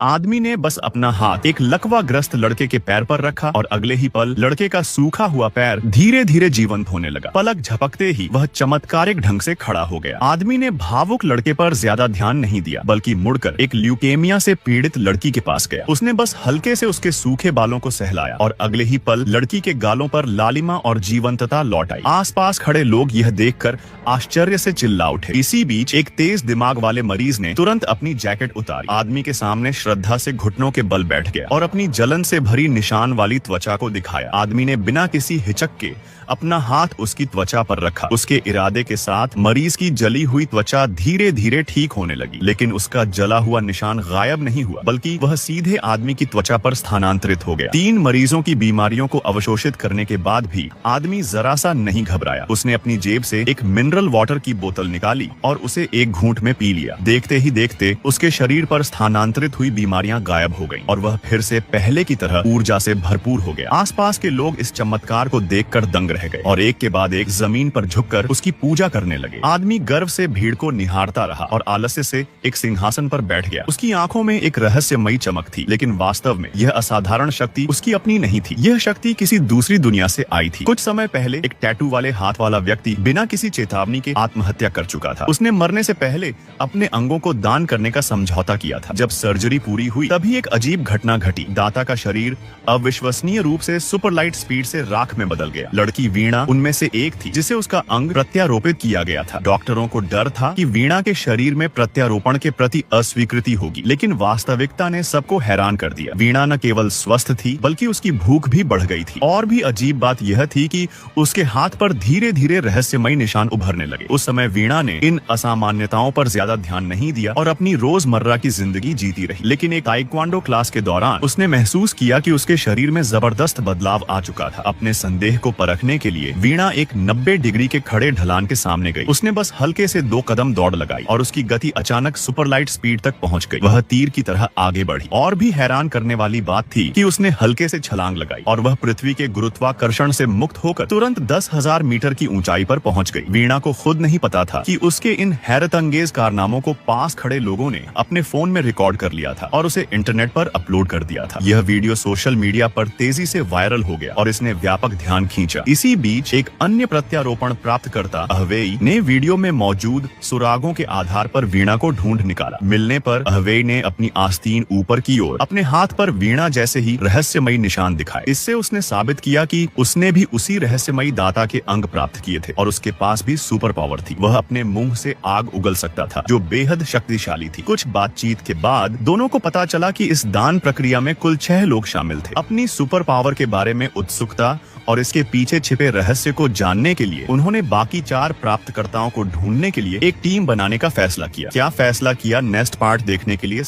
आदमी ने बस अपना हाथ एक लकवाग्रस्त लड़के के पैर पर रखा और अगले ही पल लड़के का सूखा हुआ पैर धीरे धीरे जीवंत होने लगा। पलक झपकते ही वह चमत्कारिक ढंग से खड़ा हो गया। आदमी ने भावुक लड़के पर ज्यादा ध्यान नहीं दिया, बल्कि मुड़कर एक ल्यूकेमिया से पीड़ित लड़की के पास गया। उसने बस हल्के से उसके सूखे बालों को सहलाया और अगले ही पल लड़की के गालों पर लालिमा और जीवंतता लौट आई। आसपास खड़े लोग यह देखकर आश्चर्य से चिल्ला उठे। इसी बीच एक तेज दिमाग वाले मरीज ने तुरंत अपनी जैकेट उतारी, आदमी के सामने श्रद्धा से घुटनों के बल बैठ गया और अपनी जलन से भरी निशान वाली त्वचा को दिखाया। आदमी ने बिना किसी हिचक के अपना हाथ उसकी त्वचा पर रखा। उसके इरादे के साथ मरीज की जली हुई त्वचा धीरे धीरे ठीक होने लगी, लेकिन उसका जला हुआ निशान गायब नहीं हुआ, बल्कि वह सीधे आदमी की त्वचा पर स्थानांतरित हो गया। 3 मरीजों की बीमारियों को अवशोषित करने के बाद भी आदमी जरा सा नहीं घबराया। उसने अपनी जेब से एक मिनरल वाटर की बोतल निकाली और उसे एक घूंट में पी लिया। देखते ही देखते उसके शरीर पर स्थानांतरित हुई बीमारियां गायब हो गईं और वह फिर से पहले की तरह ऊर्जा से भरपूर हो गया। आसपास के लोग इस चमत्कार को देखकर दंग रह गए और एक के बाद एक जमीन पर झुककर उसकी पूजा करने लगे। आदमी गर्व से भीड़ को निहारता रहा और आलस्य से एक सिंहासन पर बैठ गया। उसकी आंखों में एक रहस्यमयी चमक थी, लेकिन वास्तव में यह असाधारण शक्ति उसकी अपनी नहीं थी। यह शक्ति किसी दूसरी दुनिया से आई थी। कुछ समय पहले एक टैटू वाले हाथ वाला व्यक्ति बिना किसी चेतावनी के आत्महत्या कर चुका था। उसने मरने से पहले अपने अंगों को दान करने का समझौता किया था। जब सर्जरी पूरी हुई तभी एक अजीब घटना घटी। दाता का शरीर अविश्वसनीय रूप से सुपरलाइट स्पीड से राख में बदल गया। लड़की वीणा उनमें से एक थी, जिसे उसका अंग प्रत्यारोपित किया गया था। डॉक्टरों को डर था कि वीणा के शरीर में प्रत्यारोपण के प्रति अस्वीकृति होगी, लेकिन वास्तविकता ने सबको हैरान कर दिया। वीणा न केवल स्वस्थ थी, बल्कि उसकी भूख भी बढ़ गई थी। और भी अजीब बात यह थी कि उसके हाथ पर धीरे धीरे रहस्यमयी निशान उभरने लगे। उस समय वीणा ने इन असामान्यताओं पर ज्यादा ध्यान नहीं दिया और अपनी रोजमर्रा की जिंदगी जीती रही। लेकिन एक ताइक्वांडो क्लास के दौरान उसने महसूस किया कि उसके शरीर में जबरदस्त बदलाव आ चुका था। अपने संदेह को परखने के लिए वीणा एक 90 डिग्री के खड़े ढलान के सामने गई। उसने बस हल्के से 2 कदम दौड़ लगाई और उसकी गति अचानक सुपरलाइट स्पीड तक पहुंच गई। वह तीर की तरह आगे बढ़ी। और भी हैरान करने वाली बात थी कि उसने हल्के से छलांग लगाई और वह पृथ्वी के गुरुत्वाकर्षण से मुक्त होकर तुरंत 10,000 मीटर की ऊंचाई पर पहुंच गई। वीणा को खुद नहीं पता था कि उसके इन हैरतअंगेज कारनामों को पास खड़े लोगों ने अपने फोन में रिकॉर्ड कर लिया था और उसे इंटरनेट पर अपलोड कर दिया था। यह वीडियो सोशल मीडिया पर तेजी से वायरल हो गया और इसने व्यापक ध्यान खींचा। इसी बीच एक अन्य प्रत्यारोपण प्राप्तकर्ता अहवेई ने वीडियो में मौजूद सुरागों के आधार पर वीणा को ढूंढ निकाला। मिलने पर अहवेई ने अपनी आस्तीन ऊपर की ओर अपने हाथ पर वीणा जैसे ही रहस्यमयी निशान दिखाए। इससे उसने साबित किया कि उसने भी उसी रहस्यमयी दाता के अंग प्राप्त किए थे और उसके पास भी सुपर पावर थी। वह अपने मुंह से आग उगल सकता था, जो बेहद शक्तिशाली थी। कुछ बातचीत के बाद दोनों को पता चला कि इस दान प्रक्रिया में कुल 6 लोग शामिल थे। अपनी सुपर पावर के बारे में उत्सुकता और इसके पीछे छिपे रहस्य को जानने के लिए उन्होंने बाकी 4 प्राप्तकर्ताओं को ढूंढने के लिए एक टीम बनाने का फैसला किया। क्या फैसला किया, नेक्स्ट पार्ट देखने के लिए